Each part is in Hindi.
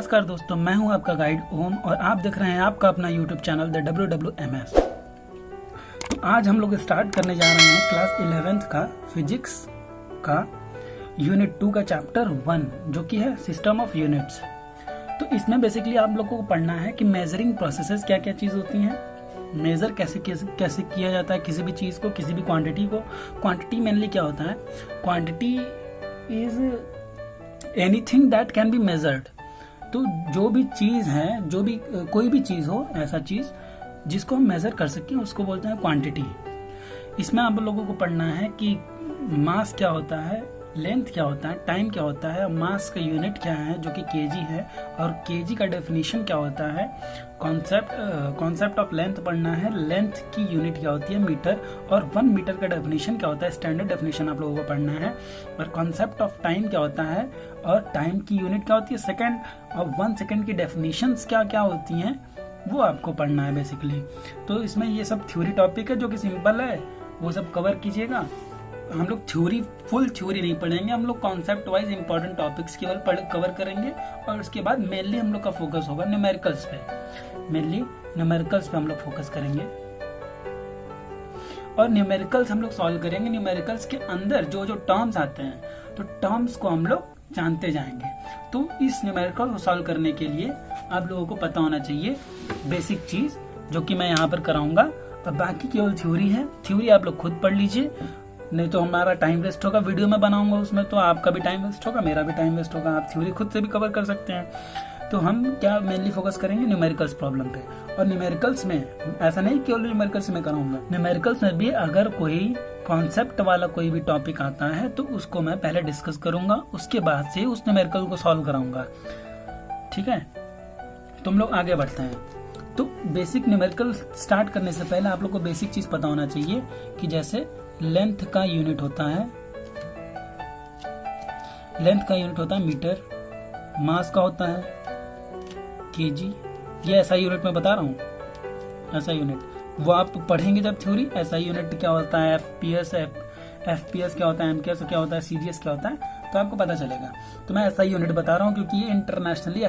नमस्कार दोस्तों, मैं हूं आपका गाइड ओम और आप देख रहे हैं आपका अपना यूट्यूब चैनल द WWMS। तो आज हम लोग स्टार्ट करने जा रहे हैं क्लास 11th का फिजिक्स का यूनिट 2 का चैप्टर 1 जो कि है सिस्टम ऑफ यूनिट्स। तो इसमें बेसिकली आप लोगों को पढ़ना है कि मेजरिंग प्रोसेसेस क्या क्या चीज़ होती हैं, मेजर कैसे किया जाता है किसी भी चीज़ को, किसी भी क्वांटिटी को। क्वांटिटी मेनली क्या होता है, quantity is anything that can be measured. तो जो भी चीज़ है, जो भी कोई भी चीज़ हो, ऐसा चीज़ जिसको हम मेजर कर सकें उसको बोलते हैं क्वांटिटी। इसमें आप लोगों को पढ़ना है कि मास क्या होता है, लेंथ क्या होता है, टाइम क्या होता है, मास का यूनिट क्या है जो कि केजी है, और केजी का डेफिनेशन क्या होता है, कॉन्सेप्ट ऑफ लेंथ पढ़ना है, लेंथ की यूनिट क्या होती है मीटर, और 1 मीटर का डेफिनेशन क्या होता है, स्टैंडर्ड डेफिनेशन आप लोगों को पढ़ना है, और कॉन्सेप्ट ऑफ टाइम क्या होता है और टाइम की यूनिट क्या होती है सेकंड, और 1 सेकंड की डेफिनेशंस क्या क्या होती हैं वो आपको पढ़ना है बेसिकली। तो इसमें ये सब थ्योरी टॉपिक है जो कि सिंपल है, वो सब कवर कीजिएगा। हम लोग फुल थ्योरी नहीं पढ़ेंगे, हम लोग कॉन्सेप्ट वाइज इंपॉर्टेंट टॉपिक्स केवल कवर करेंगे, और उसके बाद मेनली हम लोग का फोकस होगा न्यूमेरिकल्स पे। मेनली न्यूमेरिकल्स पे हम लोग फोकस करेंगे और न्यूमेरिकल्स हम लोग सॉल्व करेंगे। न्यूमेरिकल्स के अंदर जो जो टर्म्स आते हैं तो टर्म्स को हम लोग जानते जाएंगे। तो इस न्यूमेरिकल को सॉल्व करने के लिए आप लोगों को पता होना चाहिए बेसिक चीज जो कि मैं यहाँ पर कराऊंगा, और बाकी केवल थ्योरी है। थ्योरी आप लोग खुद पढ़ लीजिए, नहीं तो हमारा टाइम वेस्ट होगा। वीडियो में बनाऊंगा उसमें तो आपका भी टाइम वेस्ट होगा, मेरा भी टाइम वेस्ट होगा। आप थ्योरी खुद से भी कवर कर सकते हैं। तो हम क्या मेनली फोकस करेंगे न्यूमेरिकल्स प्रॉब्लम पे। और न्यूमेरिकल्स में ऐसा नहीं केवल न्यूमेरिकल्स में कराऊंगा, न्यूमेरिकल्स में भी अगर कोई कॉन्सेप्ट वाला कोई भी टॉपिक आता है तो उसको मैं पहले डिस्कस करूंगा, उसके बाद से उस न्यूमेरिकल को सॉल्व कराऊंगा। ठीक है, तो हम लोग आगे बढ़ते हैं। तो बेसिक न्यूमेरिकल स्टार्ट करने से पहले आप लोग को बेसिक चीज पता होना चाहिए कि जैसे लेंथ का यूनिट होता है, मीटर, मास का होता है केजी, ये ऐसा यूनिट मैं बता रहा हूँ, ऐसा यूनिट वो आप पढ़ेंगे जब थ्योरी। ऐसा यूनिट क्या होता है, एफपीएस क्या होता है, एमकेएस क्या होता है, सीजीएस क्या होता है, तो आपको पता चलेगा। तो मैं ऐसा यूनिट बता रहा हूँ क्योंकि ये इंटरनेशनली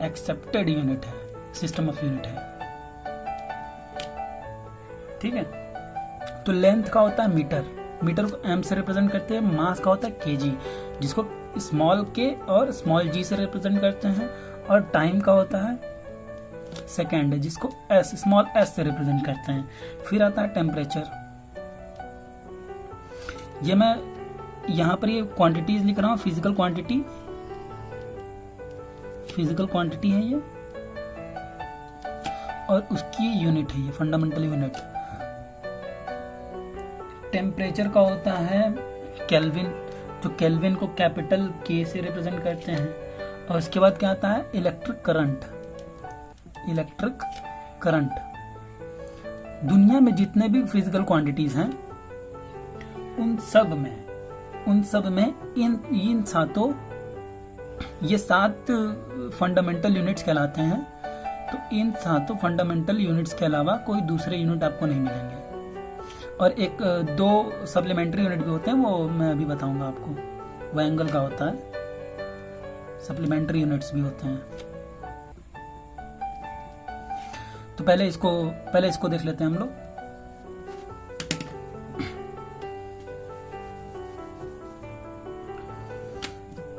एक्सेप्टेड यूनिट है, सिस्टम ऑफ यूनिट है। ठीक है, तो लेंथ का होता है मीटर को एम से रिप्रेजेंट करते हैं। मास का होता है केजी, जिसको स्मॉल के और स्मॉल जी से रिप्रेजेंट करते हैं। और टाइम का होता है सेकेंड, जिसको स्मॉल एस से रिप्रेजेंट करते हैं। फिर आता है टेम्परेचर। ये मैं यहाँ पर ये क्वांटिटीज लिख रहा हूँ, फिजिकल क्वांटिटी है ये, और उसकी यूनिट है ये फंडामेंटल यूनिट। टेम्परेचर का होता है केल्विन, जो केल्विन को कैपिटल के से रिप्रेजेंट करते हैं। और उसके बाद क्या आता है इलेक्ट्रिक करंट। दुनिया में जितने भी फिजिकल क्वांटिटीज हैं उन सब में इन सातों, ये 7 फंडामेंटल यूनिट्स कहलाते हैं। तो इन 7 फंडामेंटल यूनिट्स के अलावा कोई दूसरे यूनिट आपको नहीं मिलेंगे। और 2 सप्लीमेंट्री यूनिट भी होते हैं, वो मैं अभी बताऊंगा आपको। वो एंगल का होता है, सप्लीमेंट्री यूनिट्स भी होते हैं। तो पहले इसको देख लेते हैं हम लोग।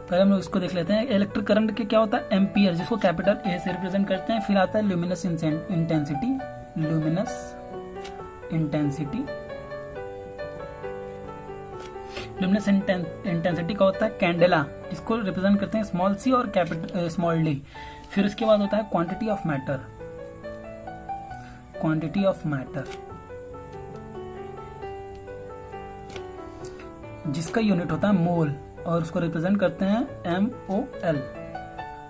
पहले हम लोग इसको देख लेते हैं। इलेक्ट्रिक करंट के क्या होता है एम्पियर, जिसको कैपिटल ए से रिप्रेजेंट करते हैं। फिर आता है ल्यूमिनस इंटेंसिटी का होता है कैंडेला, इसको रिप्रेजेंट करते हैं स्मॉल सी और कैपिटल स्मॉल डी। फिर उसके बाद होता है क्वांटिटी ऑफ मैटर, जिसका यूनिट होता है मोल, और उसको रिप्रेजेंट करते हैं MOL।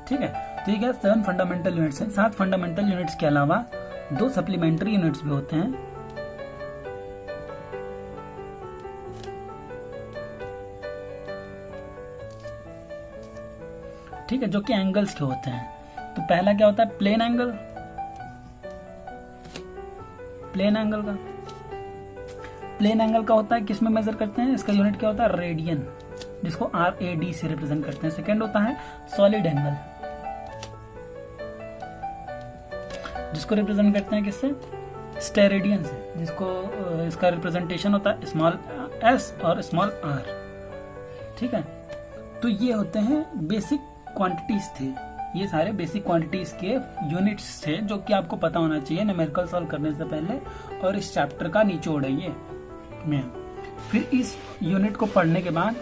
ठीक है, तो ये 7 फंडामेंटल यूनिट्स हैं। 7 फंडामेंटल यूनिट्स के अलावा 2 सप्लीमेंट्री यूनिट्स भी होते हैं। ठीक है, जो कि एंगल्स के होते हैं। तो पहला क्या होता है प्लेन एंगल का प्लेन एंगल का होता है किस में मेजर करते हैं, इसका यूनिट क्या होता है, रेडियन, जिसको RAD से रिप्रेजेंट करते हैं। सेकेंड होता है सॉलिड एंगल, जिसको रिप्रेजेंट करते हैं किससे, स्टेरेडियन से, जिसको इसका रिप्रेजेंटेशन होता है स्मॉल s और स्मॉल r। ठीक है, तो ये होते हैं बेसिक क्वांटिटीज थे, ये सारे बेसिक क्वांटिटीज के यूनिट्स थे जो कि आपको पता होना चाहिए न्यूमेरिकल सॉल्व करने से पहले, और इस चैप्टर का निचोड़ है ये में। फिर इस यूनिट को पढ़ने के बाद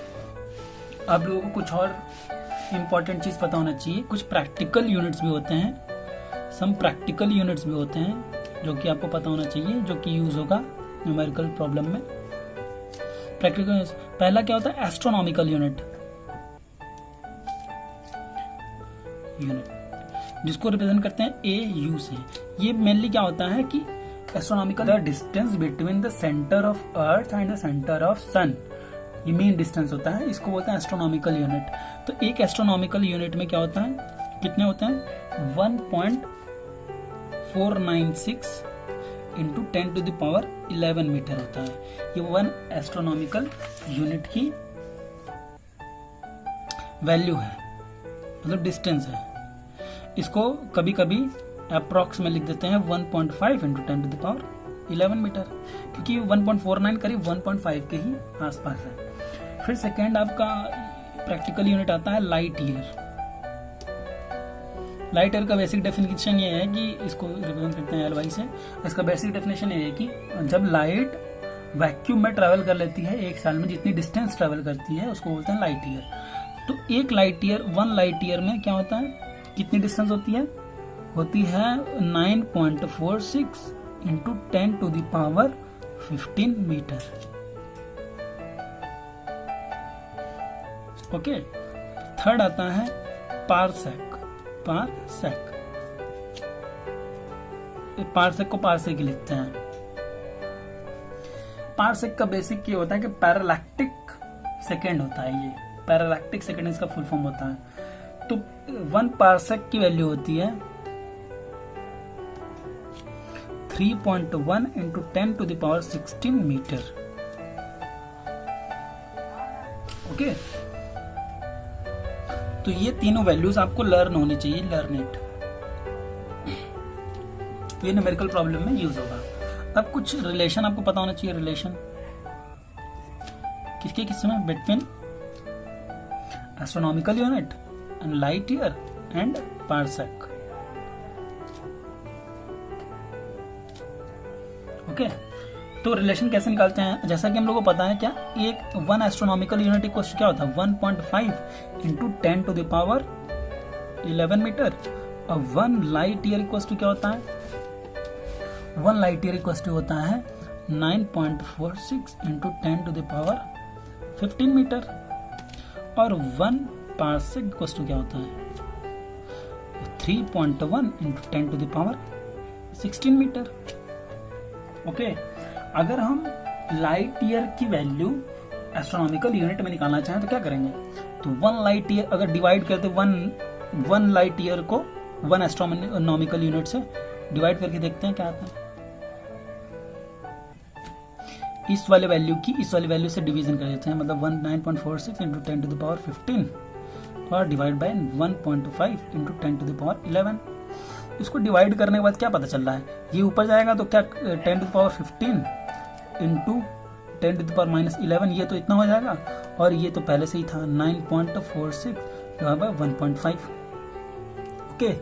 आप लोगों को कुछ और इम्पोर्टेंट चीज पता होना चाहिए। कुछ प्रैक्टिकल यूनिट्स भी होते हैं, सम प्रैक्टिकल यूनिट्स भी होते हैं जो कि आपको पता होना चाहिए, जो कि यूज होगा न्यूमेरिकल प्रॉब्लम में। प्रैक्टिकल पहला क्या होता है, एस्ट्रोनॉमिकल यूनिट, जिसको रिप्रेजेंट करते हैं AU से। ये मेनली क्या होता है कि astronomical the distance between the centre of earth and the centre of sun, ये मेन डिस्टेंस होता है, इसको बोलते हैं एस्ट्रोनॉमिकल यूनिट। तो एक एस्ट्रोनॉमिकल यूनिट में क्या होता है, कितने होते हैं, 1.496 इंटू 10⁻11 मीटर होता है। ये 1 एस्ट्रोनॉमिकल यूनिट की वैल्यू है, मतलब डिस्टेंस है। इसको कभी कभी अप्रॉक्स में लिख देते हैं 1.5 इंटू 10⁻11 मीटर, क्योंकि 1.49 करीब 1.5 के ही आसपास है। फिर सेकेंड आपका प्रैक्टिकल यूनिट आता है लाइट ईयर। लाइट ईयर का बेसिक डेफिनेशन ये है कि इसको रिप्रेजेंट करते हैं LY से। इसका बेसिक डेफिनेशन ये है कि जब लाइट वैक्यूम में ट्रेवल कर लेती है एक साल में, जितनी डिस्टेंस ट्रेवल करती है उसको बोलते हैं लाइट ईयर। तो एक लाइट ईयर, 1 लाइट ईयर में क्या होता है, कितनी डिस्टेंस होती है, होती है 9.46 इंटू 10⁻15 मीटर। ओके, थर्ड आता है पारसेक। पारसेक को पारसेक ही लिखते हैं। पारसेक का बेसिक ये होता है कि पैरालैक्टिक सेकेंड होता है, ये पैरालैक्टिक सेकेंड इसका फुल फॉर्म होता है। तो 1 पारसेक की वैल्यू होती है 3.1 इंटू 10⁻16 मीटर। ओके, तो ये तीनों वैल्यूज आपको लर्न होनी चाहिए, लर्न इट। तो ये न्यूमेरिकल प्रॉब्लम में यूज होगा। अब कुछ रिलेशन आपको पता होना चाहिए, रिलेशन किसके किसमें, between astronomical unit and light year and parsec. Okay, तो रिलेशन कैसे निकालते हैं, जैसा कि हम लोगों को पता है, क्या एक 1 एस्ट्रोनॉमिकल यूनिट इक्वल क्या होता है, 1.5 इंटू 10⁻11 मीटर, और 1 लाइट ईयर इक्वल क्या होता है, 1 लाइट ईयर इक्वल होता है 9.46 इंटू 10⁻15 मीटर, और 1 पारसेक इक्वल क्या होता है 3.1 इंटू 10⁻16 मीटर। ओके, अगर हम लाइट ईयर की वैल्यू एस्ट्रोनॉमिकल यूनिट में निकालना चाहें तो क्या करेंगे, तो 1 लाइट ईयर अगर डिवाइड करते 1 लाइट ईयर को 1 एस्ट्रोनॉमिकल यूनिट से डिवाइड करके देखते हैं क्या आता है। इस वाले वैल्यू की इस वाले वैल्यू से डिवीजन कर देते हैं, मतलब 9.46 इंटू 10⁻15 और डिवाइड बाय 1.5 इंटू 10⁻11। इसको डिवाइड करने के बाद क्या पता चल रहा है, ये ऊपर जाएगा तो क्या 10⁻15 इंटू 10⁻11, ये तो इतना हो जाएगा, और ये तो पहले से ही था 9.46 डिवाइड बाय 1.5। ओके,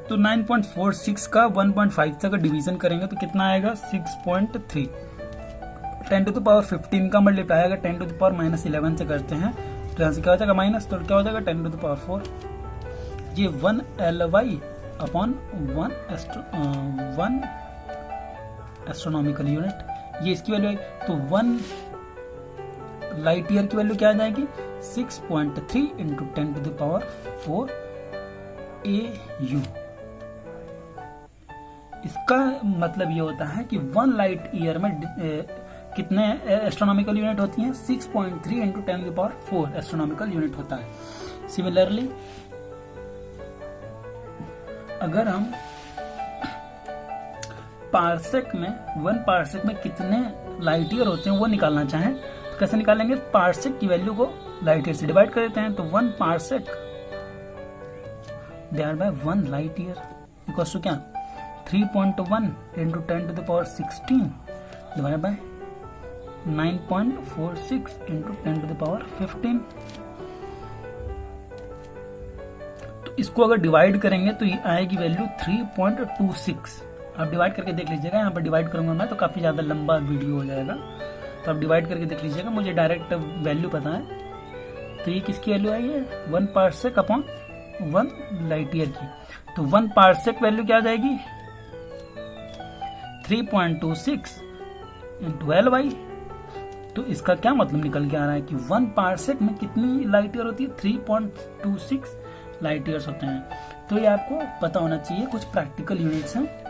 तो 9.46 का 1.5 से अगर डिवीजन करेंगे तो कितना आएगा 6.3। 10⁻15 का मल्टीप्लाई अगर 10⁻11 से करते हैं तो यहाँ से क्या हो जाएगा माइनस, तो क्या हो जाएगा 10⁻4। ये 1 LY अपॉन 1 एस्ट्रोनॉमिकल यूनिट, ये इसकी वैल्यू है। तो 1 लाइट ईयर की वैल्यू क्या आ जाएगी 6.3 इंटू 10⁻4 AU। इसका मतलब ये होता है कि 1 लाइट ईयर में कितने एस्ट्रोनॉमिकल यूनिट होती हैं, 6.3 इंटू 10⁻4 एस्ट्रोनॉमिकल यूनिट होता है। सिमिलरली अगर हम वन पार्सेक में कितने लाइट ईयर होते हैं वो निकालना चाहें तो कैसे निकालेंगे? पार्सेक की वैल्यू को लाइट ईयर से डिवाइड कर देते हैं। तो 1 parsec divide by 1 light year equals to क्या? 3.1 into 10 to the power 16 divide by 9.46 into 10 to the power 15। तो इसको अगर डिवाइड करेंगे तो ये आएगी वैल्यू 3.26। आप डिवाइड करके देख लीजिएगा, यहाँ पर डिवाइड करूंगा मैं तो काफी ज्यादा लंबा वीडियो हो जाएगा, तो आप डिवाइड करके देख लीजिएगा, मुझे डायरेक्ट वैल्यू पता है। तो ये किसकी वैल्यू आई है? 1 पार्सेक अपॉन 1 लाइट ईयर की। तो 1 पार्सेक वैल्यू क्या आ जाएगी? 3.26 इंटू LY। तो इसका क्या मतलब निकल के आ रहा है कि 1 पार्सेक में कितनी लाइट ईयर होती है? 3.26 लाइट ईयर्स होते हैं। तो ये आपको पता होना चाहिए। कुछ प्रैक्टिकल यूनिट्स हैं,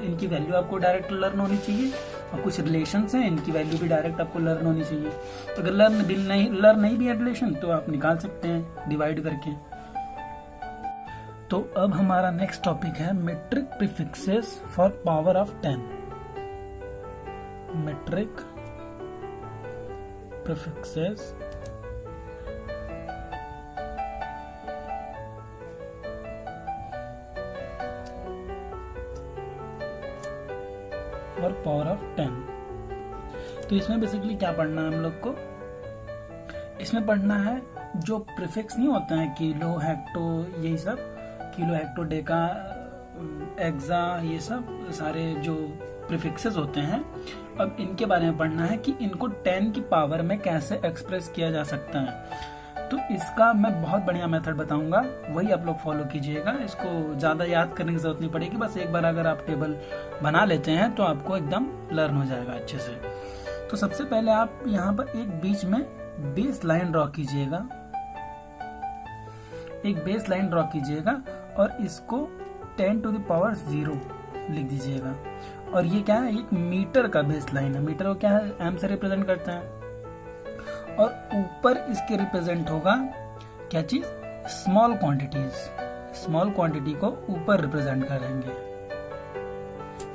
इनकी वैल्यू आपको डायरेक्ट लर्न होनी चाहिए, और कुछ रिलेशंस हैं, इनकी वैल्यू भी डायरेक्ट आपको लर्न होनी चाहिए। तो अगर लर्न नहीं भी है रिलेशन तो आप निकाल सकते हैं डिवाइड करके। तो अब हमारा नेक्स्ट टॉपिक है metric prefixes for power of 10। Metric prefixes और पावर ऑफ 10। तो इसमें बेसिकली क्या पढ़ना है हम लोग को? इसमें पढ़ना है जो प्रीफिक्स नहीं होता है, किलो, हेक्टो, यही सब, किलो, हेक्टो, डेका, एक्सा, ये सब सारे जो प्रीफिक्सेस होते हैं, अब इनके बारे में पढ़ना है कि इनको 10 की पावर में कैसे एक्सप्रेस किया जा सकता है। तो इसका मैं बहुत बढ़िया मेथड बताऊंगा, वही आप लोग फॉलो कीजिएगा। इसको ज्यादा याद करने की जरूरत नहीं पड़ेगी, बस एक बार अगर आप टेबल बना लेते हैं तो आपको एकदम लर्न हो जाएगा अच्छे से। तो सबसे पहले आप यहाँ पर एक बीच में बेस लाइन ड्रॉ कीजिएगा, एक बेस लाइन ड्रॉ कीजिएगा और इसको 10 टू द पावर 0 लिख दीजिएगा। और ये क्या है? एक मीटर का बेस लाइन है। मीटर को क्या है? एम से रिप्रेजेंट करते हैं। और ऊपर इसके रिप्रेजेंट होगा क्या चीज? Small quantities. स्मॉल क्वांटिटी को ऊपर रिप्रेजेंट करेंगे,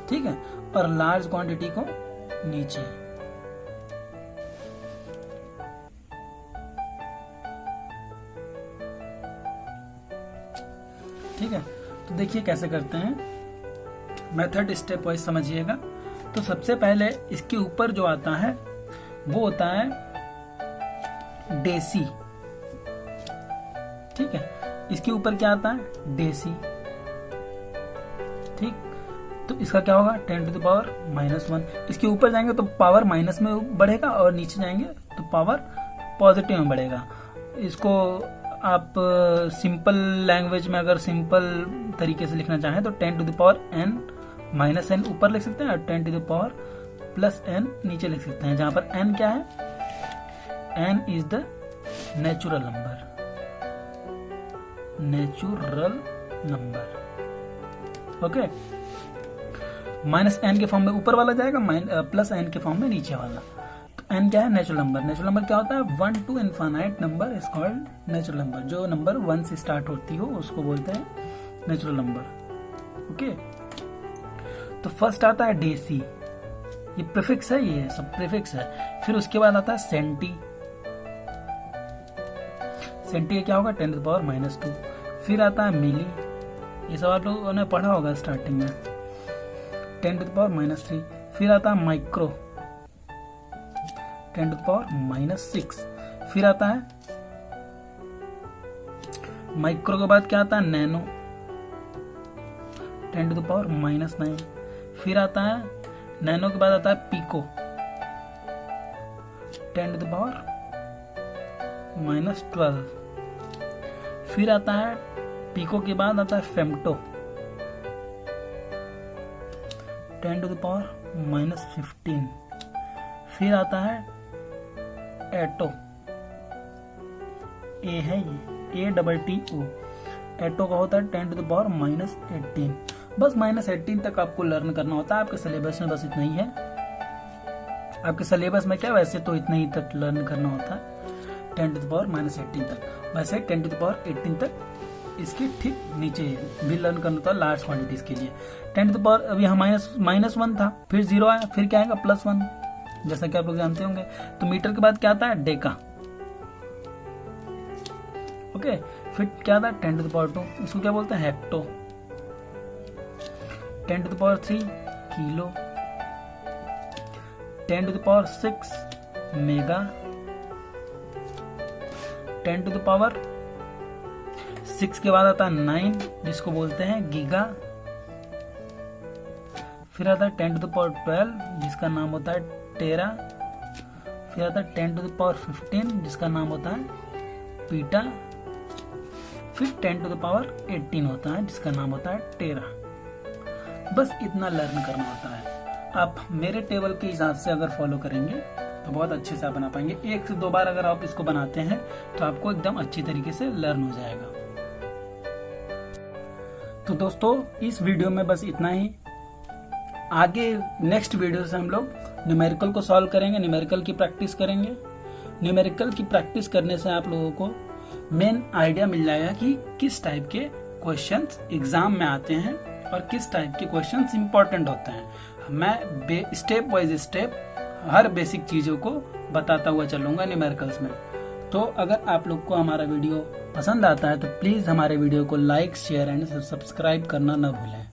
ठीक है, और लार्ज क्वांटिटी को नीचे। ठीक है, तो देखिए कैसे करते हैं, मेथड स्टेप वाइज समझिएगा। तो सबसे पहले इसके ऊपर जो आता है वो होता है डेसी। ठीक है, इसके ऊपर क्या आता है? डेसी। ठीक, तो इसका क्या होगा? 10 टू द पावर -1। इसके ऊपर जाएंगे तो पावर माइनस में बढ़ेगा और नीचे जाएंगे तो पावर पॉजिटिव में बढ़ेगा। इसको आप सिंपल लैंग्वेज में अगर सिंपल तरीके से लिखना चाहें तो 10 टू द पावर n-n ऊपर लिख सकते हैं और 10 टू द पावर +n नीचे लिख सकते हैं, जहां पर n क्या है? n is the natural number. Okay, -n के फॉर्म में ऊपर वाला जाएगा, +n के फॉर्म में नीचे वाला। तो n क्या है? Natural number. नेचुरल नंबर क्या होता है? 1 to infinite number is called natural number. जो नंबर 1 से स्टार्ट होती हो उसको बोलते हैं नेचुरल नंबर। ओके, तो फर्स्ट आता है डेसी, ये प्रीफिक्स है, ये सब प्रीफिक्स है। फिर उसके बाद आता है सेंटी। सेंटी क्या होगा? 10 टू द पावर -2। फिर आता है मिली, ये सब आप लोगों ने पढ़ा होगा स्टार्टिंग में, 10 टू द पावर -3। फिर आता है माइक्रो, 10 टू द पावर -6। फिर आता है माइक्रो के बाद क्या आता है? Nano, 10 to the power -9। फिर आता है नैनो के बाद आता है पीको, 10 टू द पावर -12। फिर आता है पीको के बाद आता है फेम्टो, 10 टू द पावर -15। फिर आता है एटो, ए है ये, ATTO। एटो का होता है 10 टू द पावर -18। बस -18 तक आपको लर्न करना होता है, आपके सिलेबस में बस इतना ही है। आपके सिलेबस में क्या, वैसे तो इतना ही तक लर्न करना होता है, 10 टू द पावर -18 तक। वैसे 10 टू द पावर 18 तक इसके ठीक नीचे भी लर्न करना था लार्ज क्वांटिटीज के लिए। 10 टू द पावर अभी हम -1 था, फिर 0 आया, फिर क्या आएगा +1, जैसा कि आप लोग जानते होंगे। तो मीटर के बाद क्या आता है डेका, ओके। फिर क्या आता है 10 टू द पावर 2, इसको क्या बोलते हैं hecto. 10 to the power 3 kilo. 10 to the power 6 mega. 10 to the power 6 के बाद आता है 9 जिसको बोलते हैं गीगा। फिर आता है 10 टू द पावर 12 जिसका नाम होता है टेरा। फिर आता है 10 टू द पावर 15 जिसका नाम होता है पीटा। फिर 10 टू द पावर 18 होता है जिसका नाम होता है टेरा। बस इतना लर्न करना होता है। आप मेरे टेबल के हिसाब से अगर फॉलो करेंगे तो बहुत अच्छे से आप बना पाएंगे। 1 से 2 बार अगर आप इसको बनाते हैं तो आपको एकदम अच्छी तरीके से लर्न हो जाएगा। तो दोस्तों इस वीडियो में बस इतना ही। आगे नेक्स्ट वीडियो से हम लोग न्यूमेरिकल को सॉल्व करेंगे, न्यूमेरिकल की प्रैक्टिस करेंगे। न्यूमेरिकल की प्रैक्टिस करने से आप लोगों को मेन आइडिया मिल जाएगा कि किस टाइप के क्वेश्चंस एग्जाम में आते हैं और किस टाइप के क्वेश्चंस इंपॉर्टेंट होते हैं। मैं स्टेप वाइज स्टेप हर बेसिक चीजों को बताता हुआ चलूंगा न्यूमेरिकल्स में। तो अगर आप लोग को हमारा वीडियो पसंद आता है तो प्लीज हमारे वीडियो को लाइक, शेयर एंड सब्सक्राइब करना न भूलें।